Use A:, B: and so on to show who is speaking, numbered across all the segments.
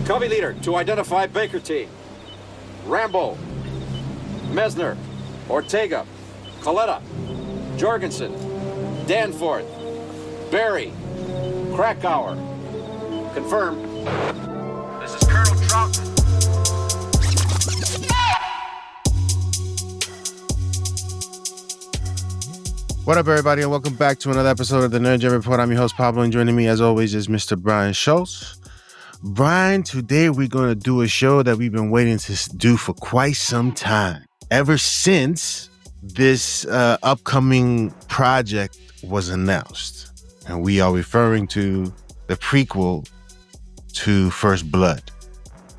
A: Covey leader to identify Baker team. Rambo, Messner, Ortega, Coletta, Jorgensen, Danforth, Barry, Krakauer. Confirmed. This is Colonel Troutman.
B: What up, everybody, and welcome back to another episode of the Nerd Gen Report. I'm your host, Pablo, and joining me, as always, is Mr. Brian Schultz. Brian, today we're going to do a show that we've been waiting to do for quite some time. Ever since this upcoming project was announced. And we are referring to the prequel to First Blood.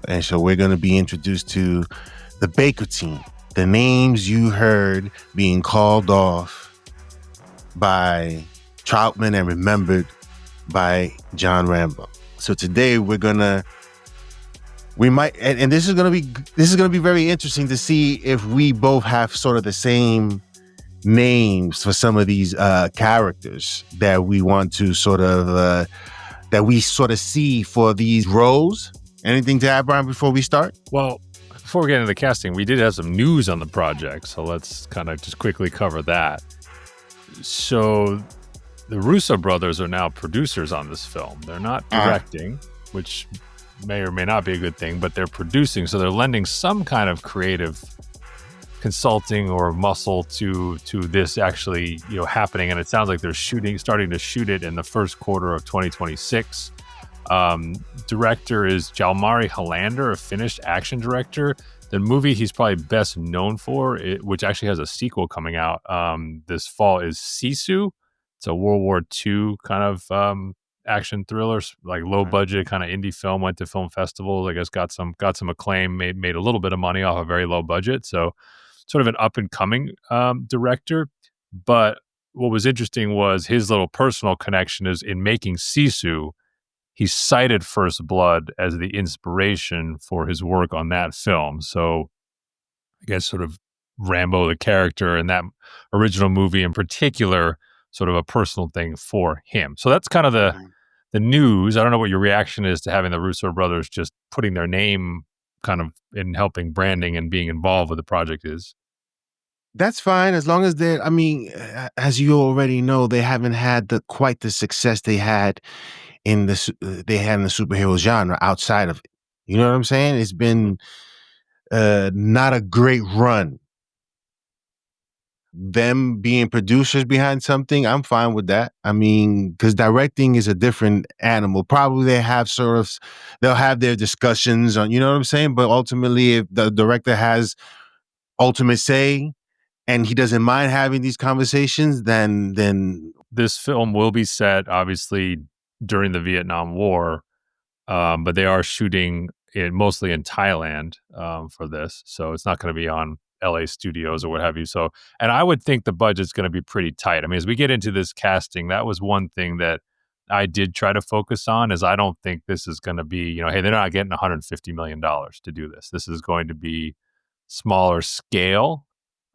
B: And so we're going to be introduced to the Baker team. The names you heard being called off by Troutman and remembered by John Rambo. So today and this is gonna be very interesting to see if we both have sort of the same names for some of these characters that we want to that we see for these roles. Anything to add, Brian, before we start?
C: Well, before we get into the casting, we did have some news on the project, so let's kind of just quickly cover that. So the Russo Brothers are now producers on this film. They're not directing, which may or may not be a good thing, but they're producing. So they're lending some kind of creative consulting or muscle to this actually, happening. And it sounds like they're starting to shoot it in the first quarter of 2026. Director is Jalmari Helander, a Finnish action director. The movie he's probably best known for, which actually has a sequel coming out this fall, is Sisu. It's a World War II kind of action thriller, like low budget kind of indie film. Went to film festivals, I guess got some acclaim, made a little bit of money off a very low budget. So sort of an up and coming director. But what was interesting was his little personal connection is in making Sisu. He cited First Blood as the inspiration for his work on that film. So I guess sort of Rambo, the character in that original movie in particular, sort of a personal thing for him. So that's kind of the news. I don't know what your reaction is to having the Russo brothers just putting their name kind of in helping branding and being involved with the project is.
B: That's fine, as long as as you already know, they haven't had quite the success they had in the superhero genre outside of it. You know what I'm saying? It's been not a great run. Them being producers behind something, I'm fine with that. I mean, because directing is a different animal. Probably they'll have their discussions on, you know what I'm saying? But ultimately, if the director has ultimate say and he doesn't mind having these conversations, then
C: this film will be set, obviously, during the Vietnam War, but they are shooting mostly in Thailand for this. So it's not going to be on LA studios or what have you. So, and I would think the budget's going to be pretty tight. I mean, as we get into this casting, that was one thing that I did try to focus on, is I don't think this is going to be, hey, they're not getting $150 million to do this. This is going to be smaller scale.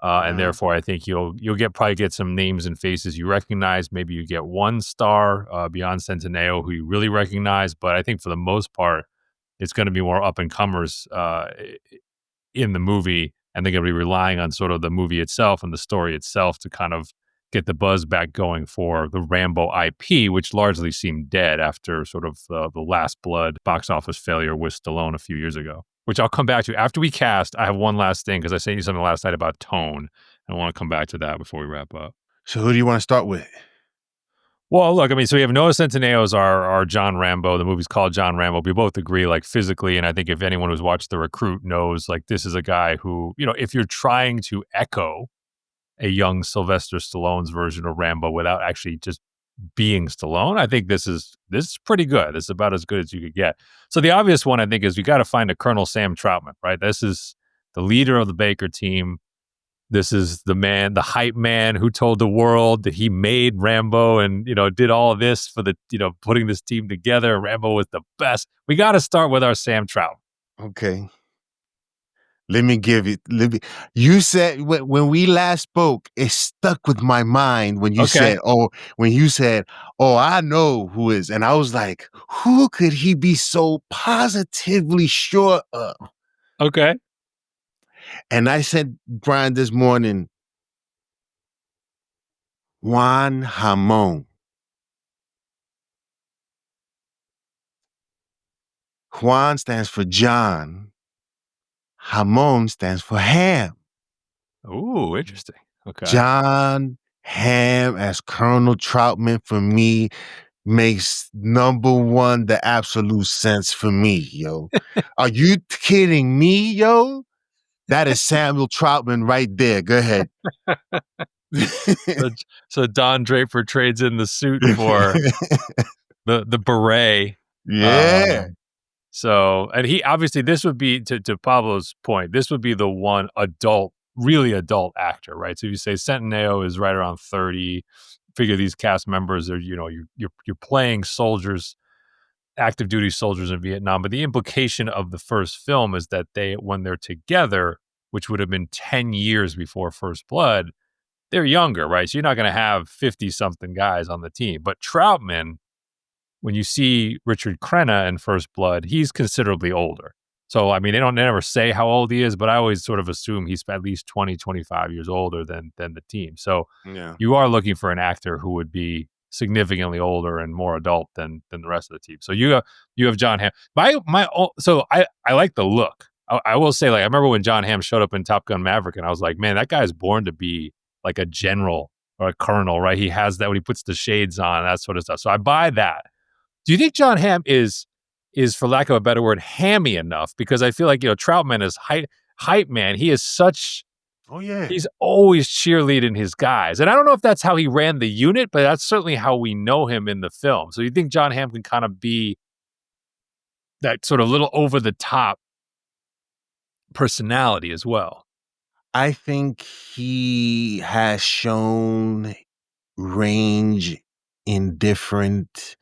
C: And therefore, I think you'll probably get some names and faces you recognize. Maybe you get one star beyond Centineo who you really recognize. But I think for the most part, it's going to be more up and comers in the movie. And they're going to be relying on sort of the movie itself and the story itself to kind of get the buzz back going for the Rambo IP, which largely seemed dead after sort of the Last Blood box office failure with Stallone a few years ago, which I'll come back to. After we cast, I have one last thing, because I sent you something last night about tone. I want to come back to that before we wrap up.
B: So who do you want to start with?
C: Well, look, I mean, so we have Noah Centineo as our John Rambo. The movie's called John Rambo. We both agree, like, physically, and I think if anyone who's watched The Recruit knows, like, this is a guy who, if you're trying to echo a young Sylvester Stallone's version of Rambo without actually just being Stallone, I think this is pretty good. This is about as good as you could get. So the obvious one, I think, is you got to find a Colonel Sam Troutman, right? This is the leader of the Baker team. This is the man, the hype man who told the world that he made Rambo and, did all of this for the, putting this team together. Rambo was the best. We got to start with our Sam Troutman.
B: Okay. Let me give it. You said when we last spoke, it stuck with my mind when you
C: Okay.
B: said, "Oh, I know who is," and I was like, "Who could he be so positively sure of?"
C: Okay.
B: And I said, Brian, this morning, Juan Hamon. Juan stands for John. Hamon stands for Hamm.
C: Ooh, interesting. Okay.
B: John Hamm as Colonel Troutman for me makes number one the absolute sense for me, yo. Are you kidding me, yo? That is Samuel Troutman right there. Go ahead.
C: So, so Don Draper trades in the suit for the beret.
B: Yeah.
C: So, and he obviously, this would be to Pablo's point, this would be the one adult, really adult actor, right? So if you say Centineo is right around 30, figure these cast members are, you're playing soldiers, active duty soldiers in Vietnam. But the implication of the first film is that when they're together, which would have been 10 years before First Blood, they're younger, right? So you're not going to have 50 something guys on the team. But Troutman, when you see Richard Crenna in First Blood, he's considerably older. So, I mean, they never say how old he is, but I always sort of assume he's at least 20, 25 years older than the team. So
B: Yeah.
C: you are looking for an actor who would be significantly older and more adult than the rest of the team. So you have John Hamm. So I like the look. I will say, like, I remember when John Hamm showed up in Top Gun Maverick, and I was like, man, that guy's born to be like a general or a colonel, right? He has that when he puts the shades on, that sort of stuff. So I buy that. Do you think John Hamm is, for lack of a better word, hammy enough? Because I feel like, Troutman is hype man. He is such.
B: Oh, yeah.
C: He's always cheerleading his guys. And I don't know if that's how he ran the unit, but that's certainly how we know him in the film. So you think John Hamm can kind of be that sort of little over the top personality as well?
B: I think he has shown range in different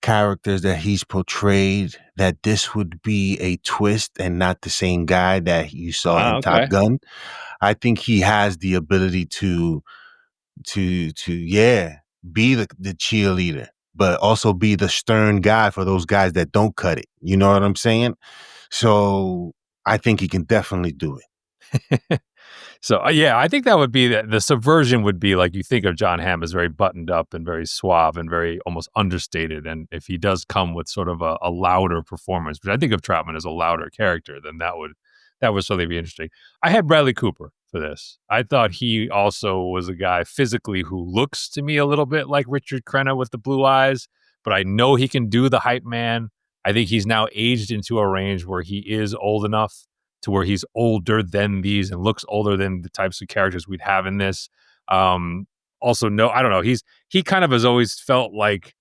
B: characters that he's portrayed, that this would be a twist and not the same guy that you saw in Top
C: Okay.
B: Gun. I think he has the ability to be the cheerleader, but also be the stern guy for those guys that don't cut it. You know what I'm saying? So I think he can definitely do it.
C: So, I think that would be the subversion would be like, you think of John Hamm as very buttoned up and very suave and very almost understated. And if he does come with sort of a louder performance, which I think of Troutman as a louder character, then that would certainly be interesting. I had Bradley Cooper for this. I thought he also was a guy physically who looks to me a little bit like Richard Crenna with the blue eyes, but I know he can do the hype man. I think he's now aged into a range where he is old enough to where he's older than these and looks older than the types of characters we'd have in this. Also, no, I don't know. He kind of has always felt like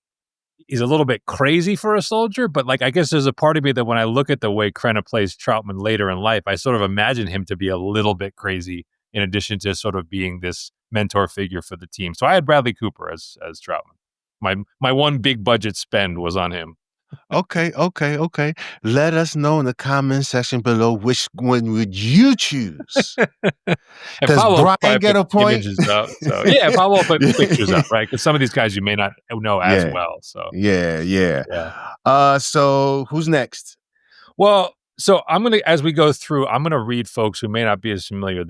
C: he's a little bit crazy for a soldier, but like, I guess there's a part of me that when I look at the way Crenna plays Troutman later in life, I sort of imagine him to be a little bit crazy in addition to sort of being this mentor figure for the team. So I had Bradley Cooper as Troutman. My one big budget spend was on him.
B: Okay. Let us know in the comment section below which one would you choose.
C: And
B: Does
C: Pablo
B: Brian
C: probably
B: get
C: put
B: a point?
C: images up. So yeah, Pablo put pictures up, right? Because some of these guys you may not know as well. So
B: Yeah. So who's next?
C: well, so as we go through, I'm gonna read folks who may not be as familiar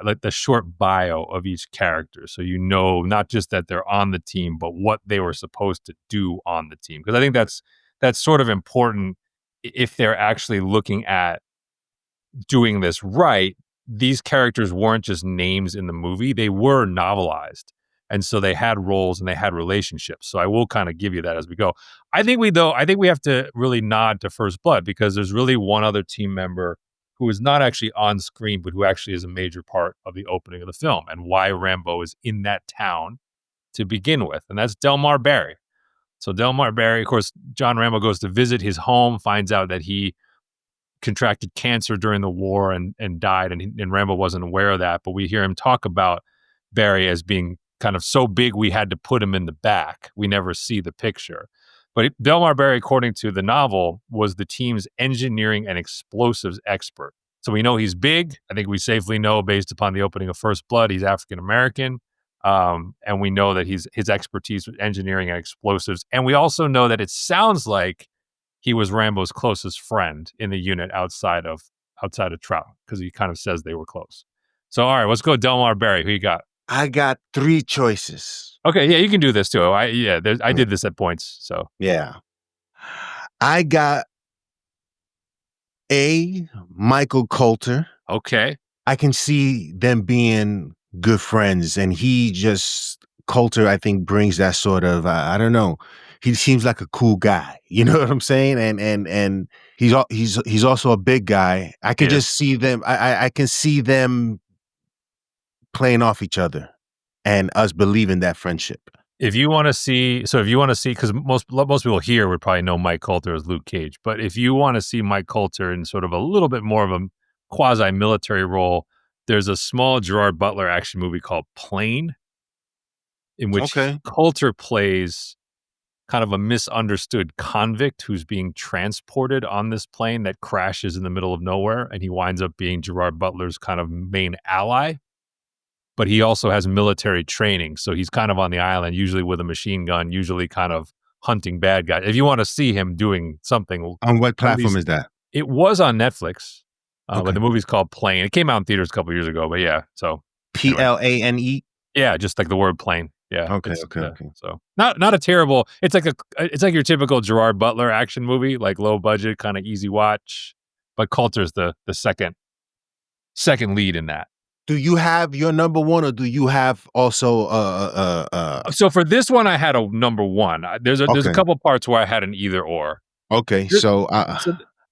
C: like the short bio of each character, so not just that they're on the team, but what they were supposed to do on the team. Because I think that's sort of important if they're actually looking at doing this right. These characters weren't just names in the movie, they were novelized. And so they had roles and they had relationships. So I will kind of give you that as we go. I think we have to really nod to First Blood because there's really one other team member who is not actually on screen, but who actually is a major part of the opening of the film and why Rambo is in that town to begin with. And that's Delmar Barry. So Delmar Barry, of course, John Rambo goes to visit his home, finds out that he contracted cancer during the war and died, and Rambo wasn't aware of that. But we hear him talk about Barry as being kind of so big we had to put him in the back. We never see the picture. But Delmar Barry, according to the novel, was the team's engineering and explosives expert. So we know he's big. I think we safely know, based upon the opening of First Blood, he's African American. And we know that his expertise with engineering and explosives. And we also know that it sounds like he was Rambo's closest friend in the unit outside of Trout, because he kind of says they were close. So, all right, let's go Delmar Barry. Who you got?
B: I got 3 choices.
C: Okay, yeah, you can do this too. I did this at points. So
B: Yeah. I got A, Michael Coulter.
C: okay,
B: I can see them being good friends, and Coulter, I think, brings that sort of I don't know. He seems like a cool guy. You know what I'm saying? And he's also a big guy. I can just see them. I can see them playing off each other, and us believing that friendship.
C: if you want to see, because most people here would probably know Mike Coulter as Luke Cage, but if you want to see Mike Coulter in sort of a little bit more of a quasi-military role, there's a small Gerard Butler action movie called Plane, in which Coulter plays kind of a misunderstood convict who's being transported on this plane that crashes in the middle of nowhere, and he winds up being Gerard Butler's kind of main ally. But he also has military training, so he's kind of on the island, usually with a machine gun, usually kind of hunting bad guys. If you want to see him doing something,
B: on what platform is that?
C: It was on Netflix, but the movie's called Plane. It came out in theaters a couple years ago, but yeah. So
B: Plane.
C: Yeah, just like the word plane. Yeah.
B: Okay.
C: So not a terrible. It's like your typical Gerard Butler action movie, like low budget, kind of easy watch. But Coulter's the second lead in that.
B: Do you have your number one, or do you have also
C: So for this one, I had a number one. There's a couple parts where I had an either or.
B: Okay, so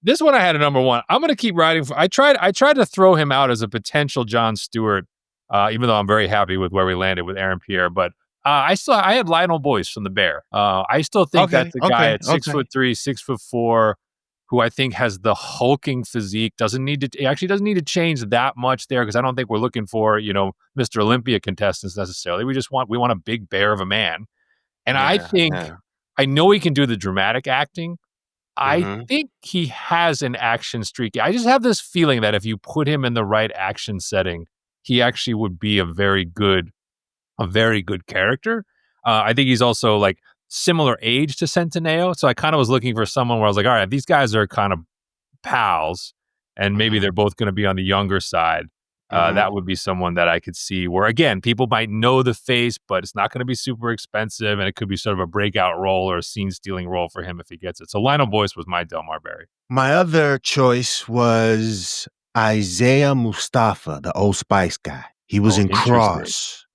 C: this one I had a number one. I'm gonna keep riding for. I tried to throw him out as a potential Jon Stewart, even though I'm very happy with where we landed with Aaron Pierre. But I had Lionel Boyce from The Bear. I still think that's a guy at 6'3", 6'4", who I think has the hulking physique. He doesn't need to change that much there, because I don't think we're looking for, Mr. Olympia contestants necessarily. We want a big bear of a man. And I think I know he can do the dramatic acting. I think he has an action streak. I just have this feeling that if you put him in the right action setting, he actually would be a very good character. I think he's also like similar age to Centineo. So I kind of was looking for someone where I was like, all right, these guys are kind of pals, and maybe they're both going to be on the younger side. That would be someone that I could see where, again, people might know the face, but it's not going to be super expensive, and it could be sort of a breakout role or a scene-stealing role for him if he gets it. So Lionel Boyce was my Delmar Barry.
B: My other choice was Isaiah Mustafa, the Old Spice guy. He was in Cross.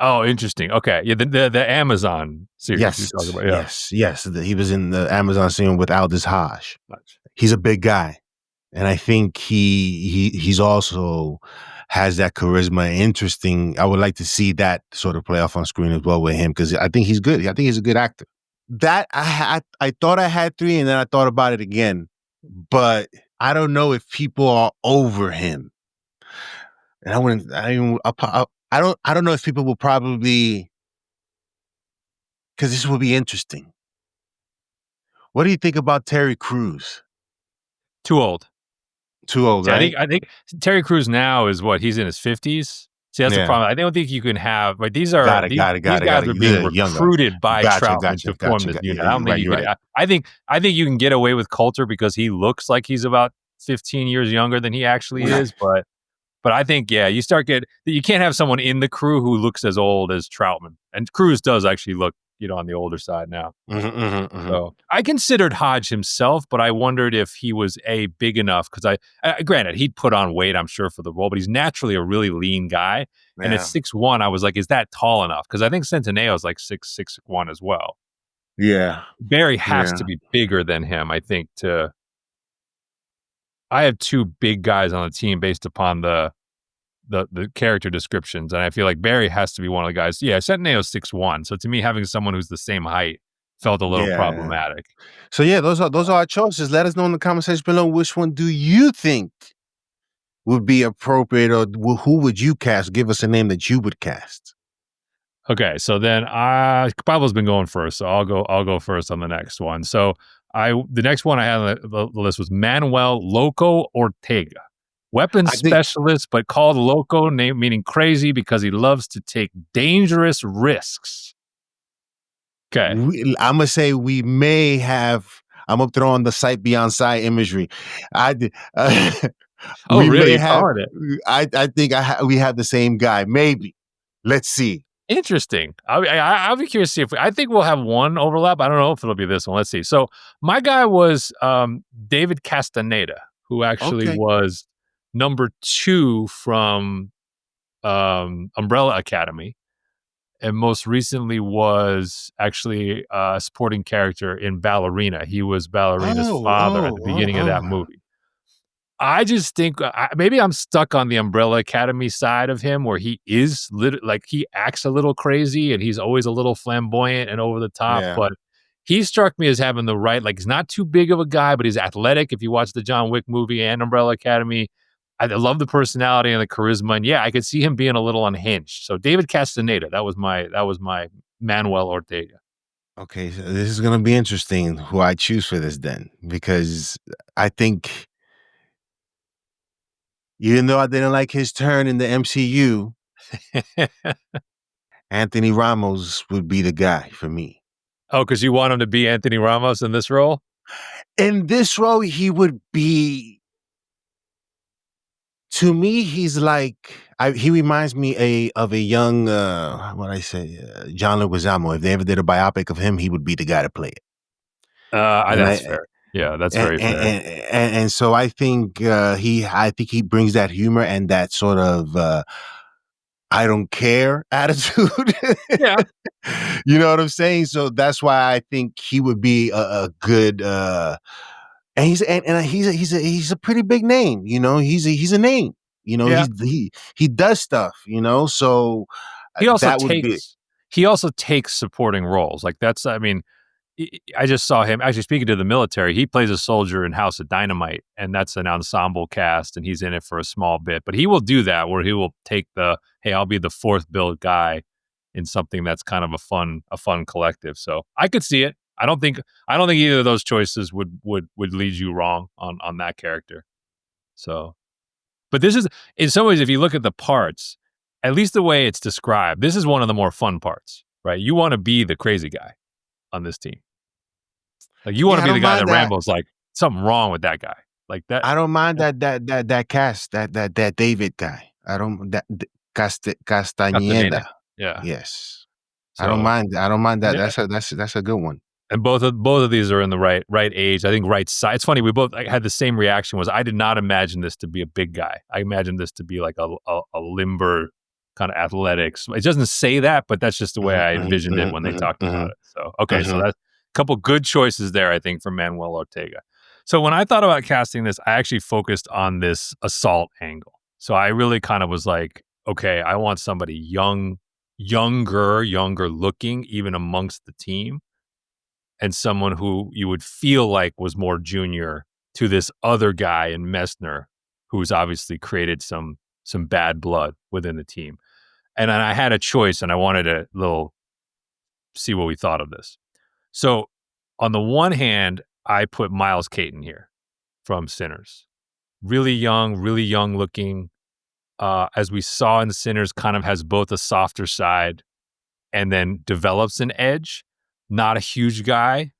C: Oh, interesting. Okay. Yeah, the Amazon series.
B: Yes. Yes. He was in the Amazon series with Aldous Hodge. He's a big guy. And I think he's also has that charisma. Interesting. I would like to see that sort of play off on screen as well with him, because I think he's good. I think he's a good actor. That I thought I had 3, and then I thought about it again. But I don't know if people are over him. And I don't know if people will probably, because this will be interesting. What do you think about Terry Crews?
C: Too old,
B: right?
C: I think Terry Crews now is he's in his 50s. See, that's the problem. I don't think you can have, like, these guys are being recruited by Troutman to form this unit. I don't think I think you can get away with Coulter because he looks like he's about 15 years younger than he actually is, But I think, you you can't have someone in the crew who looks as old as Troutman. And Crews does actually look, on the older side now. So I considered Hodge himself, but I wondered if he was big enough, because granted, he'd put on weight, I'm sure, for the role, but he's naturally a really lean guy. Yeah. And at 6'1", I was like, is that tall enough? Because I think Centineo is like 6'1" as well.
B: Yeah.
C: Barry has to be bigger than him, I think, I have 2 big guys on the team based upon the character descriptions, and I feel like Barry has to be one of the guys. Yeah, Centineo's 6'1", so to me, having someone who's the same height felt a little problematic.
B: So those are our choices. Let us know in the comment section below, which one do you think would be appropriate, or who would you cast? Give us a name that you would cast.
C: Okay, so then Pablo's been going first, so I'll go first on the next one. So The next one I had on the list was Manuel Loco Ortega. Weapons
B: I think-
C: specialist, but called Loco, meaning crazy because he loves to take dangerous risks. Okay.
B: I'm gonna say we may have. I'm gonna throw on the sight beyond sight imagery.
C: Oh,
B: we
C: really?
B: may have.
C: Calling it.
B: I think we have the same guy. Maybe. Let's see.
C: Interesting. I'll be curious to see if I think we'll have one overlap. I don't know if it'll be this one. Let's see. So my guy was David Castaneda, who actually was number 2 from Umbrella Academy, and most recently was actually a supporting character in Ballerina. He was Ballerina's father at the beginning of that movie. I just think maybe I'm stuck on the Umbrella Academy side of him, where he is like he acts a little crazy and he's always a little flamboyant and over the top.
B: Yeah.
C: But he struck me as having the right, like he's not too big of a guy, but he's athletic. If you watch the John Wick movie and Umbrella Academy, I love the personality and the charisma. And yeah, I could see him being a little unhinged. So David Castaneda, that was my Manuel Ortega.
B: Okay, so this is gonna be interesting who I choose for this then, because I think, even though I didn't like his turn in the MCU, Anthony Ramos would be the guy for me.
C: Oh, because you want him to be Anthony Ramos in this role?
B: In this role, he would be. To me, he's like he reminds me of a young John Leguizamo. If they ever did a biopic of him, he would be the guy to play it.
C: That's fair. Yeah, that's very fair.
B: And so I think he brings that humor and that sort of I don't care attitude.
C: Yeah.
B: You know what I'm saying? So that's why I think he would be a good and he's a pretty big name, you know. He's a name, you know.
C: Yeah.
B: He does stuff, you know. So
C: he also takes supporting roles. Like that's, I mean, I just saw him actually speaking to the military. He plays a soldier in House of Dynamite, and that's an ensemble cast, and he's in it for a small bit. But he will do that where he will take hey, I'll be the 4th build guy in something that's kind of a fun collective. So I could see it. I don't think either of those choices would lead you wrong on that character. So, but this is, in some ways, if you look at the parts, at least the way it's described, this is one of the more fun parts, right? You want to be the crazy guy on this team. Like you want to be the guy that Rambo's like, something wrong with that guy. Like that.
B: I don't mind that cast, that David guy. I don't Castaneda.
C: Yeah.
B: Yes.
C: So,
B: I don't mind that. Yeah. That's a good one.
C: And both of these are in the right age. I think right size. It's funny, we both had the same reaction. Was I did not imagine this to be a big guy. I imagined this to be like a limber kind of athletics. It doesn't say that, but that's just the way I envisioned it when they talked about it. So okay, so that's a couple good choices there, I think, for Manuel Ortega. So when I thought about casting this, I actually focused on this assault angle. So I really kind of was like, okay, I want somebody younger looking, even amongst the team, and someone who you would feel like was more junior to this other guy in Messner, who's obviously created some bad blood within the team. And I had a choice, and I wanted to see what we thought of this. So on the one hand, I put Miles Caton here from Sinners. Really young looking. As we saw in Sinners, kind of has both a softer side and then develops an edge. Not a huge guy.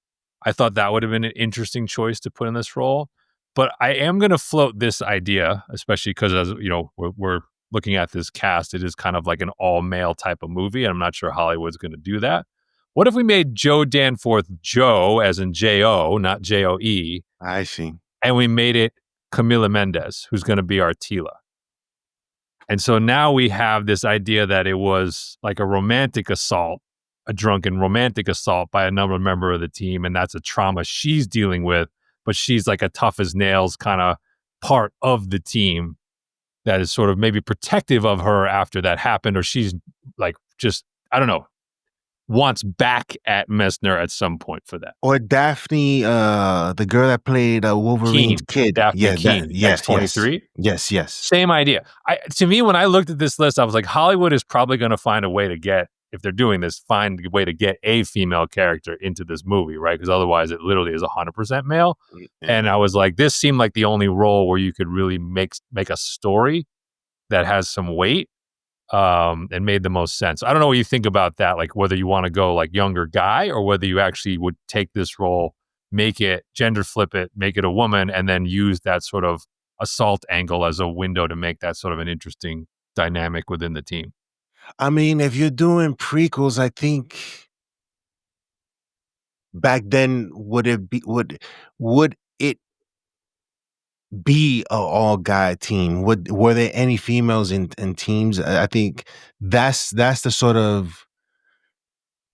C: I thought that would have been an interesting choice to put in this role. But I am going to float this idea, especially because, as you know, we're looking at this cast. It is kind of like an all-male type of movie, and I'm not sure Hollywood's going to do that. What if we made Joe Danforth Joe, as in J-O, not J-O-E?
B: I see.
C: And we made it Camila Mendez, who's going to be our Tila. And so now we have this idea that it was like a romantic assault, a drunken romantic assault by another member of the team, and that's a trauma she's dealing with, but she's like a tough as nails kind of part of the team that is sort of maybe protective of her after that happened, or she's like just, I don't know, wants back at Messner at some point for that.
B: Or Daphne, the girl that played Wolverine's kid.
C: Daphne Keane,
B: yes,
C: 23.
B: Yes.
C: Same idea. To me, when I looked at this list, I was like, Hollywood is probably going to find a way to get if they're doing this, find a way to get a female character into this movie, right? Because otherwise it literally is 100% male.
B: Yeah.
C: And I was like, this seemed like the only role where you could really make a story that has some weight, and made the most sense. I don't know what you think about that, like whether you want to go like younger guy or whether you actually would take this role, make it gender flip it, make it a woman, and then use that sort of assault angle as a window to make that sort of an interesting dynamic within the team.
B: I mean, if you're doing prequels, I think back then would it be a all guy team? Were there any females in teams? I think that's the sort of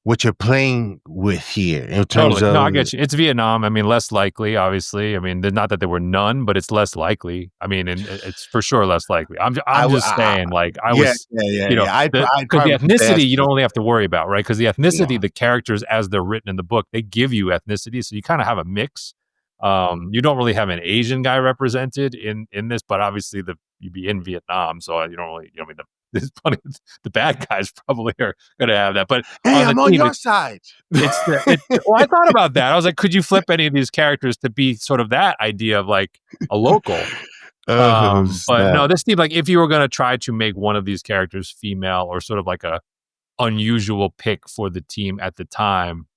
B: what you're playing with here in terms
C: Totally.
B: of.
C: No, I get you. It's Vietnam. I mean, less likely, obviously. I mean, not that there were none, but it's less likely. I mean, and it's for sure less likely. I'm just saying, like,
B: Yeah. I'd
C: because the
B: probably
C: ethnicity you don't really have to worry about, right? Because the ethnicity,
B: No.
C: the characters as they're written in the book, they give you ethnicity, so you kind of have a mix. You don't really have an Asian guy represented in this, but obviously you'd be in Vietnam, so you don't really. I mean, there's plenty. The bad guys probably are going to have that, but
B: Hey,
C: on
B: I'm
C: the
B: on
C: team,
B: your side.
C: well, I thought about that. I was like, could you flip any of these characters to be sort of that idea of like a local? But
B: Snap.
C: no, this seemed like if you were going to try to make one of these characters female or sort of like a unusual pick for the team at the time,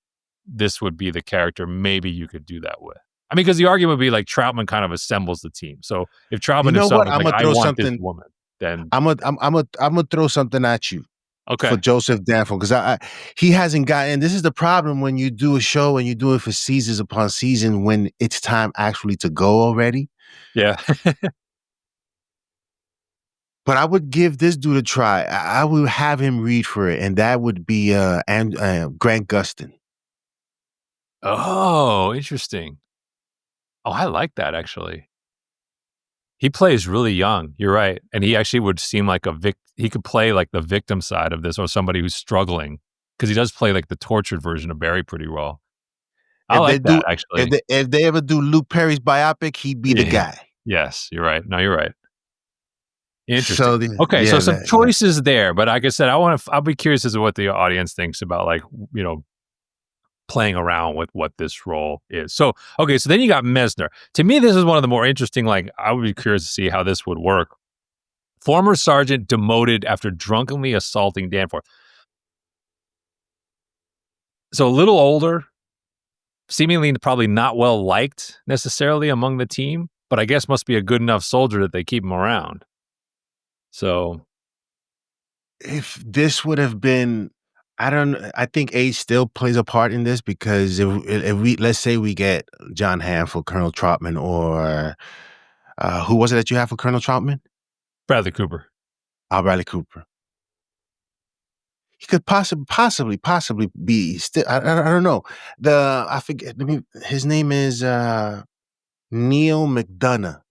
C: this would be the character maybe you could do that with. I mean, because the argument would be like Troutman kind of assembles the team. So if Troutman himself is like, I want this woman, then
B: I'm gonna throw something at you.
C: Okay.
B: For Joseph Danforth, because he hasn't gotten. This is the problem when you do a show and you do it for seasons upon season when it's time actually to go already.
C: Yeah.
B: But I would give this dude a try. I would have him read for it, and that would be Grant Gustin.
C: Oh, interesting. Oh, I like that actually. He plays really young. You're right, and he actually would seem like he could play like the victim side of this, or somebody who's struggling, because he does play like the tortured version of Barry pretty well. I like that actually.
B: If they ever do Luke Perry's biopic, he'd be the guy.
C: Yes, you're right. No, you're right. Interesting.
B: So
C: okay, so some choices there, but like I said, I'll be curious as to what the audience thinks about, like, you know, playing around with what this role is. So, okay, so then you got Messner. To me, this is one of the more interesting, like, I would be curious to see how this would work. Former sergeant demoted after drunkenly assaulting Danforth. So a little older, seemingly probably not well liked necessarily among the team, but I guess must be a good enough soldier that they keep him around. So
B: if this would have been, I think age still plays a part in this, because if we, let's say we get John Hamm for Colonel Troutman, or who was it that you have for Colonel Troutman?
C: Bradley Cooper.
B: Bradley Cooper. He could possibly be still. I don't know. I forget. His name is Neil McDonough.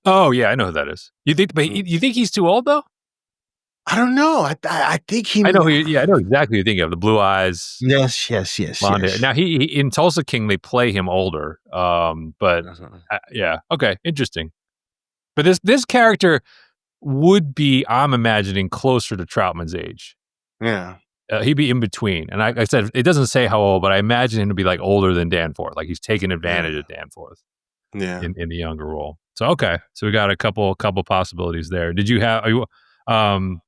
C: Oh yeah, I know who that is. You think? But you think he's too old though?
B: I don't know. I think he.
C: I know. I know exactly who you're thinking of. The blue eyes.
B: Yes.
C: Now he in Tulsa King they play him older. But yeah, okay, interesting. But this character would be, I'm imagining, closer to Troutman's age.
B: Yeah.
C: He'd be in between. And I said, it doesn't say how old, but I imagine him to be like older than Danforth. Like he's taking advantage of Danforth.
B: Yeah.
C: In the younger role. So, okay. So we got a couple possibilities there. Did you have, I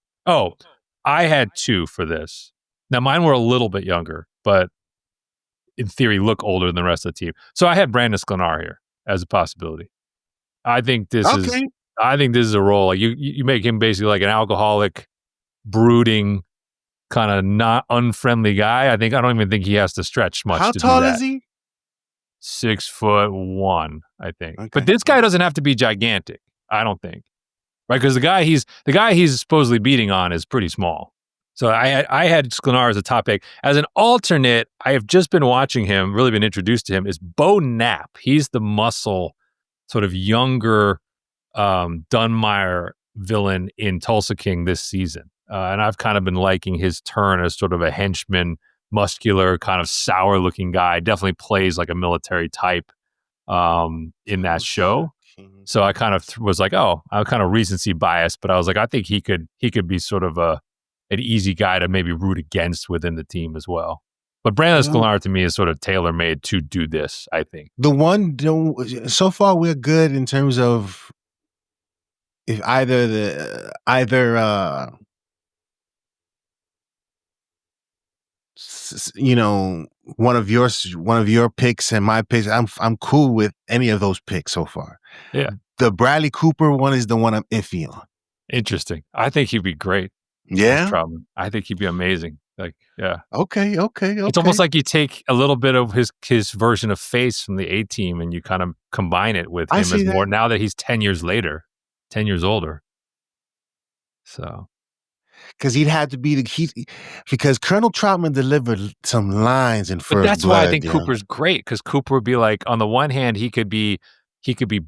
C: had two for this. Now mine were a little bit younger, but in theory look older than the rest of the team. So I had Brandon Sklenar here as a possibility. I think this is a role. Like you make him basically like an alcoholic, brooding, kind of not unfriendly guy. I don't even think he has to stretch much.
B: How tall is he?
C: 6'1", I think.
B: Okay.
C: But this guy doesn't have to be gigantic, I don't think. Right? Because the guy he's supposedly beating on is pretty small. So I had Sklenar as a top pick. As an alternate, I have just been watching him, really been introduced to him, is Bo Knapp. He's the muscle, sort of younger Dunmire villain in Tulsa King this season. And I've kind of been liking his turn as sort of a henchman, muscular, kind of sour-looking guy. Definitely plays like a military type in that show. So I kind of was like, I'm kind of recency biased, but I was like, I think he could be sort of a an easy guy to maybe root against within the team as well. But Brandon Escalante to me is sort of tailor-made to do this, I think.
B: So far we're good in terms of if one of your picks and my picks, I'm cool with any of those picks so far.
C: Yeah.
B: The Bradley Cooper one is the one I'm iffy on.
C: Interesting. I think he'd be great.
B: Yeah.
C: Troutman. I think he'd be amazing. Like, yeah.
B: Okay.
C: It's almost like you take a little bit of his version of Face from the A-Team and you kind of combine it with him as more now that he's 10 years older. So,
B: because he'd have to be because Colonel Troutman delivered some lines in First Blood.
C: That's why I think Cooper's great, because Cooper would be like, on the one hand, he could be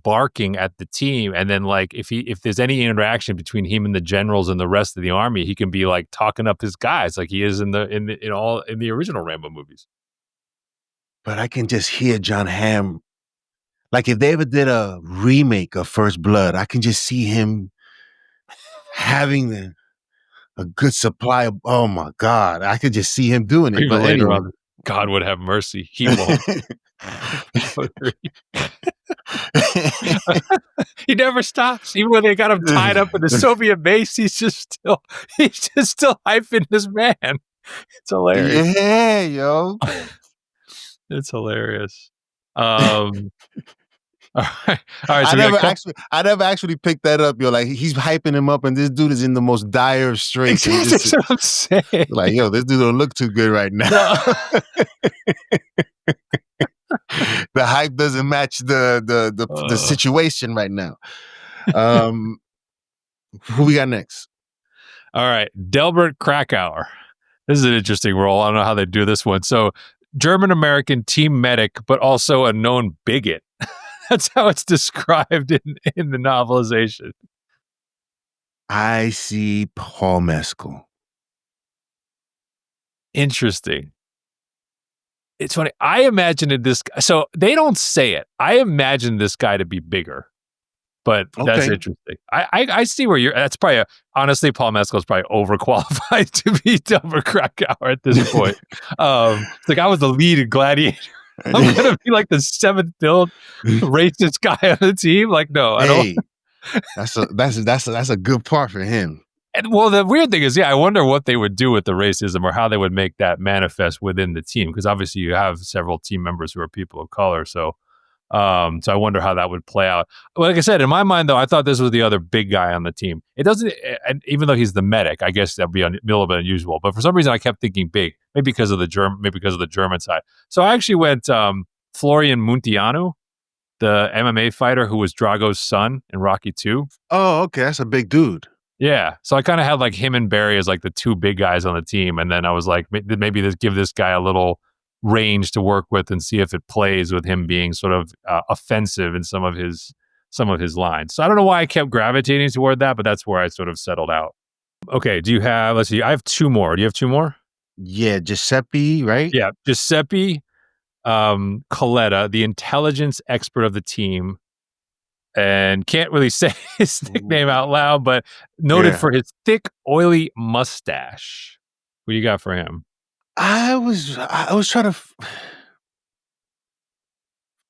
C: barking at the team, and then like if there's any interaction between him and the generals and the rest of the army, he can be like talking up his guys like he is in the original Rambo movies.
B: But I can just hear John Hamm, like if they ever did a remake of First Blood, I can just see him having a good supply of, oh my God, I could just see him doing it.
C: Even
B: But
C: later
B: anyway.
C: on, God would have mercy. He won't. He never stops. Even when they got him tied up in the Soviet base, he's just still hyping this man. It's hilarious.
B: Yeah, yo.
C: It's hilarious. All right.
B: So I never actually picked that up, yo. Like he's hyping him up, and this dude is in the most dire of straits.
C: That's what I'm saying.
B: Like, yo, this dude don't look too good right now. No. The hype doesn't match the situation right now. Who we got next?
C: All right, Delbert Krakauer. This is an interesting role. I don't know how they do this one. So, German-American team medic, but also a known bigot. That's how it's described in the novelization.
B: I see Paul Mescal.
C: Interesting. It's funny. I imagined this. So they don't say it. I imagined this guy to be bigger, but that's interesting. I see where that's probably, honestly, Paul Mescal is probably overqualified to be Delbert Krakauer at this point. It's like I was the lead in Gladiator. I'm going to be like the 7th build racist guy on the team. Like, no, I don't.
B: That's a good part for him.
C: And well, the weird thing is, I wonder what they would do with the racism or how they would make that manifest within the team. Because obviously you have several team members who are people of color. So I wonder how that would play out. Like I said, in my mind, though, I thought this was the other big guy on the team. It doesn't, and even though he's the medic, I guess that'd be a little bit unusual. But for some reason, I kept thinking big, maybe because of the German side. So I actually went Florian Munteanu, the MMA fighter who was Drago's son in Rocky 2.
B: Oh, okay, that's a big dude.
C: Yeah, so I kind of had like him and Barry as like the two big guys on the team, and then I was like, maybe give this guy a little range to work with and see if it plays with him being sort of offensive in some of his lines. So I don't know why I kept gravitating toward that, but that's where I sort of settled out. Okay, let's see, I have 2 more. Do you have 2 more?
B: Yeah, Giuseppe, right?
C: Yeah, Giuseppe Coletta, the intelligence expert of the team, and can't really say his nickname out loud, but noted for his thick, oily mustache. What do you got for him?
B: I was trying to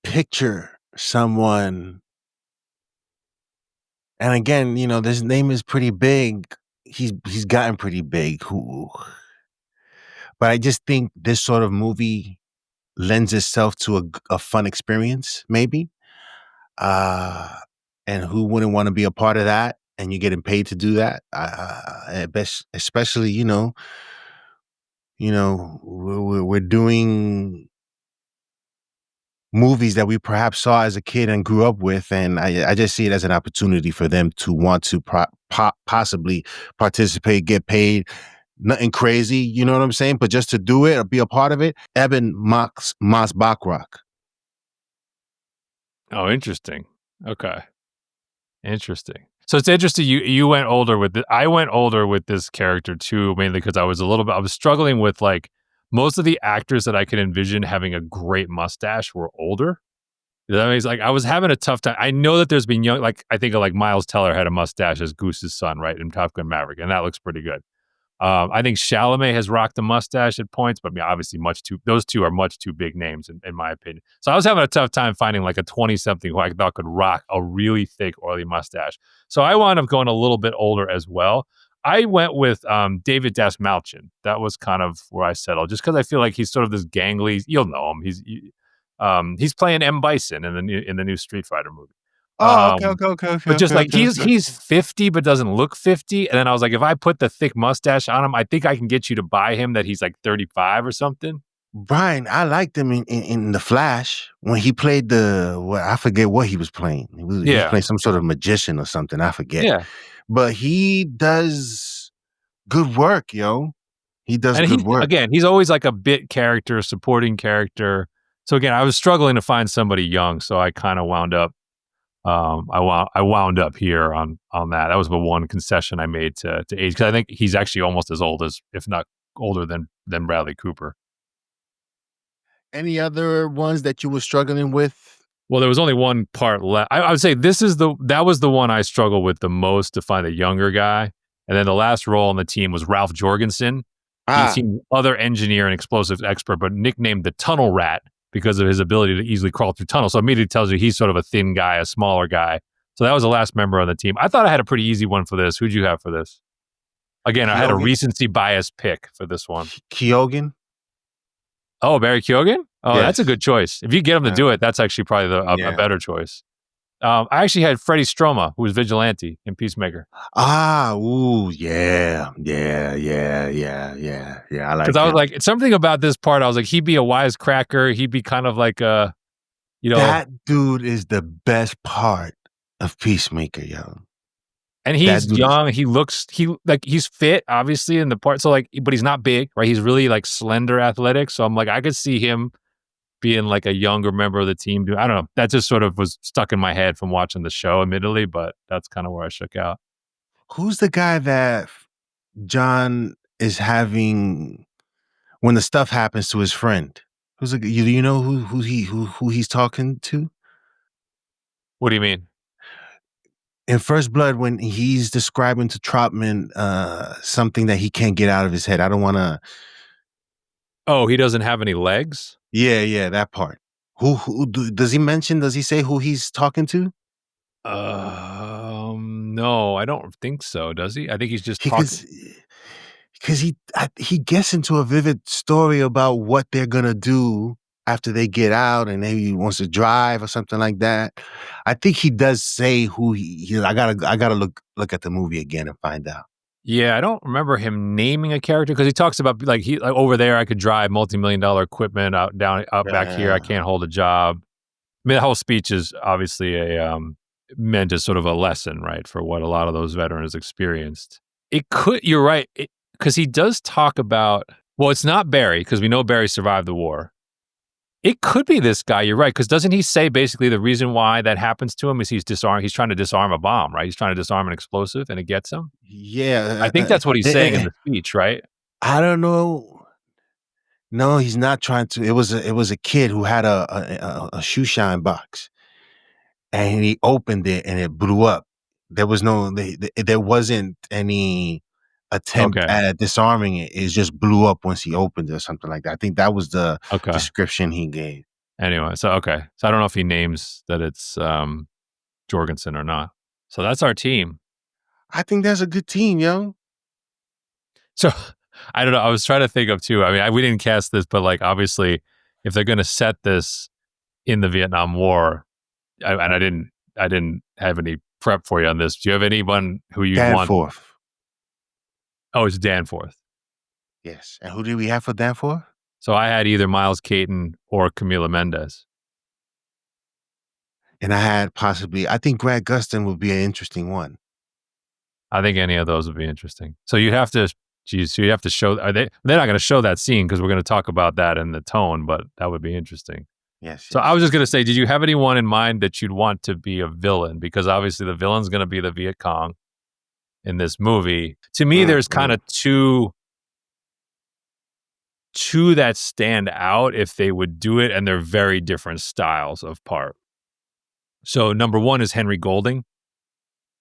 B: picture someone, and again, this name is pretty big. He's gotten pretty big. But I just think this sort of movie lends itself to a fun experience, maybe. And who wouldn't want to be a part of that? And you're getting paid to do that. Especially, we're doing movies that we perhaps saw as a kid and grew up with, and I just see it as an opportunity for them to want to possibly participate, get paid. Nothing crazy, you know what I'm saying? But just to do it or be a part of it. Eben Mas Bachrach.
C: Oh, interesting. Okay. Interesting. So it's interesting. You went older with it. I went older with this character too, mainly because I was struggling with like most of the actors that I could envision having a great mustache were older. That means like I was having a tough time. I know that there's been I think like Miles Teller had a mustache as Goose's son, right, in Top Gun Maverick, and that looks pretty good. I think Chalamet has rocked a mustache at points, but I mean, obviously those two are much too big names in my opinion. So I was having a tough time finding like a 20-something who I thought could rock a really thick, oily mustache. So I wound up going a little bit older as well. I went with David Dastmalchian. That was kind of where I settled, just because I feel like he's sort of this gangly. You'll know him. He's playing M. Bison in the new Street Fighter movie.
B: Oh, okay.
C: But just like
B: Okay.
C: he's 50 but doesn't look 50. And then I was like, if I put the thick mustache on him, I think I can get you to buy him that he's like 35 or something.
B: Brian, I liked him in The Flash when he played I forget what he was playing. He was playing some sort of magician or something. I forget.
C: Yeah.
B: But he does good work, yo. He does good work.
C: Again, he's always like a bit character, supporting character. So again, I was struggling to find somebody young, so I kind of wound up I wound up here on that. That was the one concession I made to age, because I think he's actually almost as old as, if not older than Bradley Cooper.
B: Any other ones that you were struggling with?
C: Well, there was only one part left. I would say that was the one I struggled with the most to find a younger guy. And then the last role on the team was Ralph Jorgensen. He's seen other engineer and explosives expert, but nicknamed the Tunnel Rat because of his ability to easily crawl through tunnels. So immediately tells you he's sort of a thin guy, a smaller guy. So that was the last member on the team. I thought I had a pretty easy one for this. Who'd you have for this? Again, I had a recency bias pick for this one.
B: Keoghan?
C: Oh, Barry Keoghan? Oh,
B: Yes.
C: That's a good choice. If you get him to do it, that's actually probably a better choice. I actually had Freddie Stroma, who was Vigilante in Peacemaker.
B: Yeah. I like.
C: Because I was like, something about this part, I was like, he'd be a wisecracker. He'd be kind of like a,
B: that dude is the best part of Peacemaker, yo.
C: And he's young. He's fit, obviously, in the part. So like, but he's not big, right? He's really like slender, athletic. So I'm like, I could see him being like a younger member of the team. I don't know. That just sort of was stuck in my head from watching the show, admittedly, but that's kind of where I shook out.
B: Who's the guy that John is having when the stuff happens to his friend? Who's you know who he's talking to?
C: What do you mean?
B: In First Blood, when he's describing to Troutman something that he can't get out of his head. I don't want to.
C: Oh, he doesn't have any legs?
B: Yeah, that part. Who does he say who he's talking to?
C: No, I don't think so. Does he? I think he's just talking.
B: Because he gets into a vivid story about what they're gonna do after they get out, and maybe he wants to drive or something like that. I think he does say who he. I gotta look at the movie again and find out.
C: Yeah, I don't remember him naming a character, because he talks about like over there I could drive multi-million-dollar equipment out back here I can't hold a job. I mean, the whole speech is obviously meant as sort of a lesson, right, for what a lot of those veterans experienced. You're right, because he does talk about, well, it's not Barry, because we know Barry survived the war. It could be this guy, you're right, because doesn't he say basically the reason why that happens to him is he's trying to disarm a bomb, right? He's trying to disarm an explosive, and it gets him?
B: Yeah.
C: I think that's what he's saying in the speech, right?
B: I don't know. No, he's not trying to. It was a kid who had a shoe shine box, and he opened it and it blew up. There was there wasn't any attempt at disarming it. It just blew up once he opened it or something like that. I think that was the description he gave.
C: Anyway, so I don't know if he names that it's Jorgensen or not. So that's our team.
B: I think that's a good team, yo.
C: So I don't know. I was trying to think of too. I mean, we didn't cast this, but like obviously, if they're going to set this in the Vietnam War, and I didn't have any prep for you on this. Do you have anyone who you want?
B: Danforth.
C: Oh, it's Danforth.
B: Yes. And who did we have for Danforth?
C: So I had either Miles Caton or Camila Mendes.
B: And I had I think Greg Gustin would be an interesting one.
C: I think any of those would be interesting. So you'd have to, so you have to show, they're not going to show that scene because we're going to talk about that in the tone, but that would be interesting.
B: Yes.
C: So I was just going to say, did you have anyone in mind that you'd want to be a villain? Because obviously the villain's going to be the Viet Cong in this movie. To me, there's kind of two that stand out if they would do it, and they're very different styles of part. So number one is Henry Golding,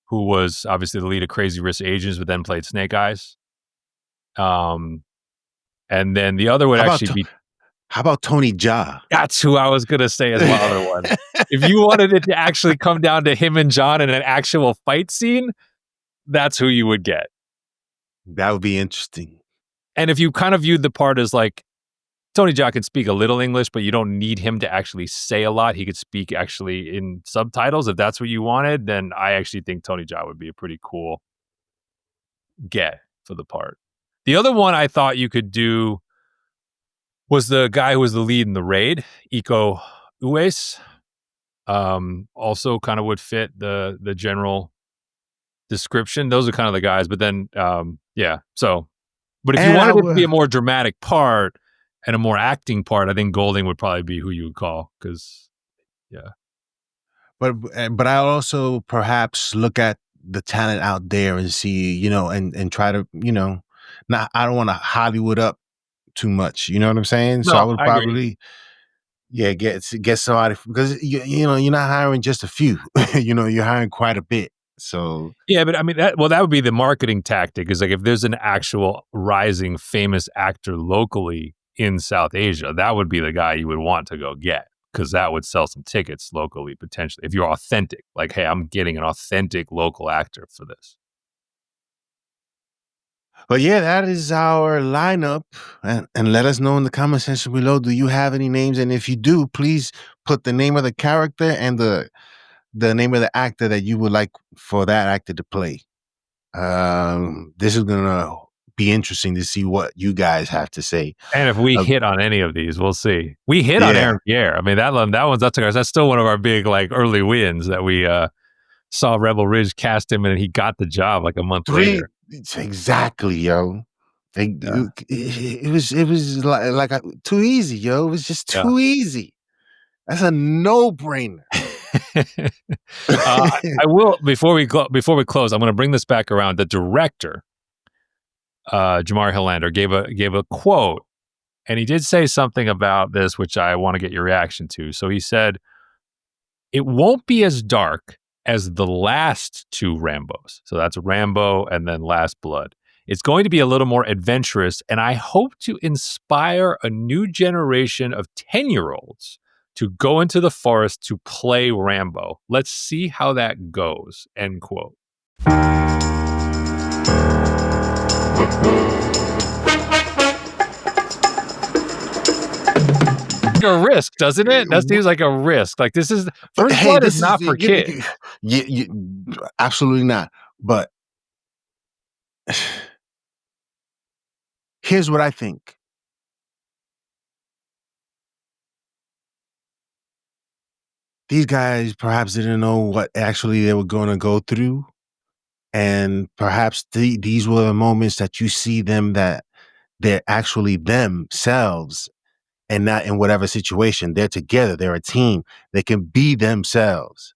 C: who was obviously the lead of Crazy Rich Asians, but then played Snake Eyes. And then the other would
B: How
C: actually
B: about
C: be.
B: how about Tony Jaa?
C: That's who I was going to say as my other one. If you wanted it to actually come down to him and John in an actual fight scene, that's who you would get.
B: That would be interesting.
C: And if you kind of viewed the part as like, Tony Jaa can speak a little English, but you don't need him to actually say a lot. He could speak actually in subtitles. If that's what you wanted, then I actually think Tony Jaa would be a pretty cool get for the part. The other one I thought you could do was the guy who was the lead in The Raid, Iko Uwais. Also kind of would fit the general description. Those are kind of the guys. But then, yeah. So, but if you wanted it to be a more dramatic part and a more acting part, I think Golding would probably be who you would call. Because, yeah.
B: But I also perhaps look at the talent out there and see, you know, and try to, you know, not, I don't want to Hollywood up too much. You know what I'm saying? So I would probably, get somebody, because you know, you're not hiring just a few. You know, you're hiring quite a bit. So
C: yeah, but I mean, that would be the marketing tactic. Is like if there's an actual rising famous actor locally in South Asia, that would be the guy you would want to go get, because that would sell some tickets locally potentially. If you're authentic, like, hey, I'm getting an authentic local actor for this.
B: But yeah, that is our lineup. And let us know in the comment section below, do you have any names? And if you do, please put the name of the character and the name of the actor that you would like for that actor to play. This is gonna be interesting to see what you guys have to say.
C: And if we hit on any of these, we'll see. We hit on Aaron Pierre. I mean, that's still one of our big like early wins that we saw Rebel Ridge cast him and he got the job like a month later.
B: Exactly, yo. It was like too easy, yo. It was just too easy. That's a no-brainer.
C: I will before we close. I'm going to bring this back around. The director, Jamar Hillander, gave a quote, and he did say something about this, which I want to get your reaction to. So he said, "It won't be as dark as the last two Rambos." So that's Rambo and then Last Blood. "It's going to be a little more adventurous, and I hope to inspire a new generation of 10-year-olds to go into the forest to play Rambo. Let's see how that goes." End quote. A risk, doesn't it? That seems like a risk. Like this is First Blood is not for kids.
B: Absolutely not. But here's what I think. These guys perhaps didn't know what actually they were going to go through. And perhaps these were the moments that you see them that they're actually themselves and not in whatever situation. They're together. They're a team. They can be themselves.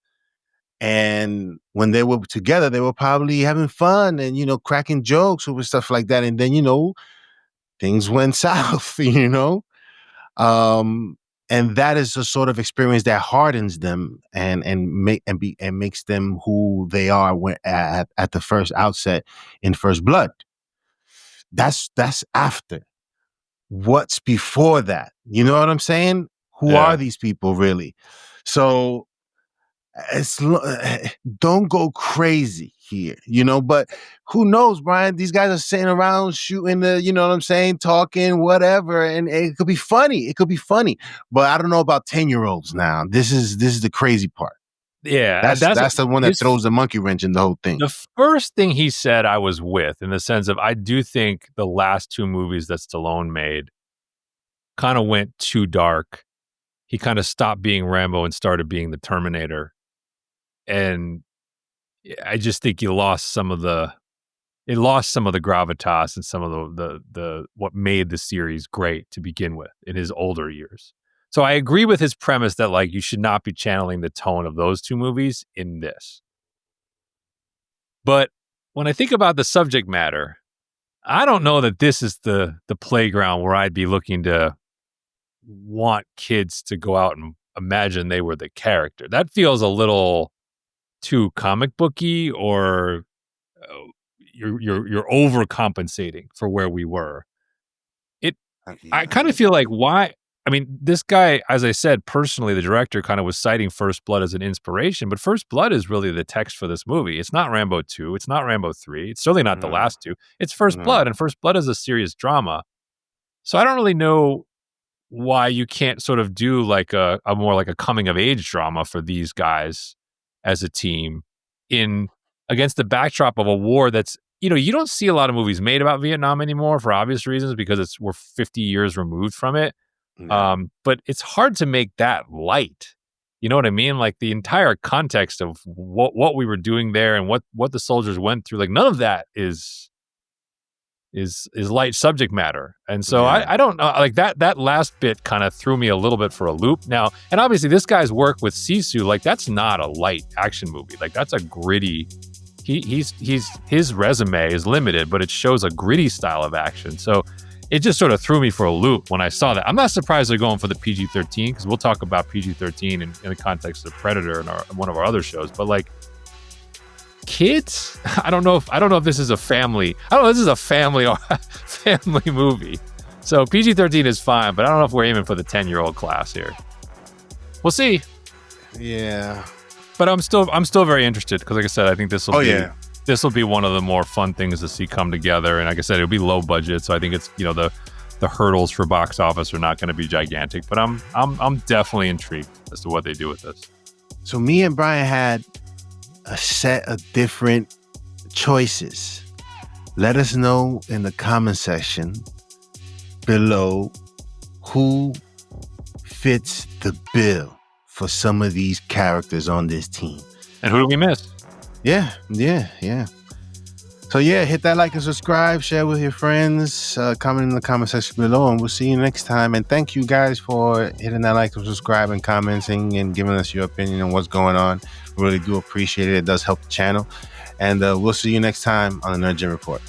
B: And when they were together, they were probably having fun and, you know, cracking jokes over stuff like that. And then, you know, things went south, you know? And that is a sort of experience that hardens them and makes them who they are at the first outset in First Blood. That's after. What's before that? You know what I'm saying? Who are these people really? So don't go crazy here, you know, but who knows, Brian? These guys are sitting around shooting you know what I'm saying, talking, whatever, and it could be funny. It could be funny, but I don't know about 10-year-olds now. This is the crazy part.
C: Yeah,
B: that's the one that throws the monkey wrench in the whole thing.
C: The first thing he said I was with, in the sense of I do think the last two movies that Stallone made kind of went too dark. He kind of stopped being Rambo and started being the Terminator. And I just think he lost some of the gravitas and some of the what made the series great to begin with in his older years. So I agree with his premise that like you should not be channeling the tone of those two movies in this. But when I think about the subject matter, I don't know that this is the playground where I'd be looking to want kids to go out and imagine they were the character. That feels a little too comic booky, or you're overcompensating for where we were.
B: Yeah.
C: I kind of feel like why. I mean, this guy, as I said, personally, the director kind of was citing First Blood as an inspiration, but First Blood is really the text for this movie. It's not Rambo 2. It's not Rambo 3. It's certainly not the last two. It's First Blood, and First Blood is a serious drama. So I don't really know why you can't sort of do like a more like a coming of age drama for these guys as a team in against the backdrop of a war that's, you don't see a lot of movies made about Vietnam anymore for obvious reasons because we're 50 years removed from it.
B: Yeah.
C: But it's hard to make that light. You know what I mean? Like the entire context of what we were doing there and what the soldiers went through, like none of that is light subject matter. And so I don't know, like that last bit kind of threw me a little bit for a loop now. And obviously this guy's work with Sisu, like that's not a light action movie. Like that's a gritty, his resume is limited, but it shows a gritty style of action. So it just sort of threw me for a loop when I saw that. I'm not surprised they're going for the PG-13 because we'll talk about PG-13 in the context of Predator and one of our other shows. But like kids, I don't know if this is a family. I don't know if this is a family movie. So PG-13 is fine, but I don't know if we're aiming for the 10-year-old class here. We'll see.
B: Yeah.
C: But I'm still very interested because, like I said, I think this will be one of the more fun things to see come together. And like I said, it'll be low budget, so I think it's the hurdles for box office are not going to be gigantic. But I'm definitely intrigued as to what they do with this.
B: So me and Brian had a set of different choices. Let us know in the comment section below who fits the bill for some of these characters on this team.
C: And who do we miss?
B: Yeah. So hit that like and subscribe, share with your friends, comment in the comment section below, and we'll see you next time. And thank you guys for hitting that like and subscribe and commenting and giving us your opinion on what's going on. We really do appreciate it. It does help the channel. And we'll see you next time on the Nerd Gen Report.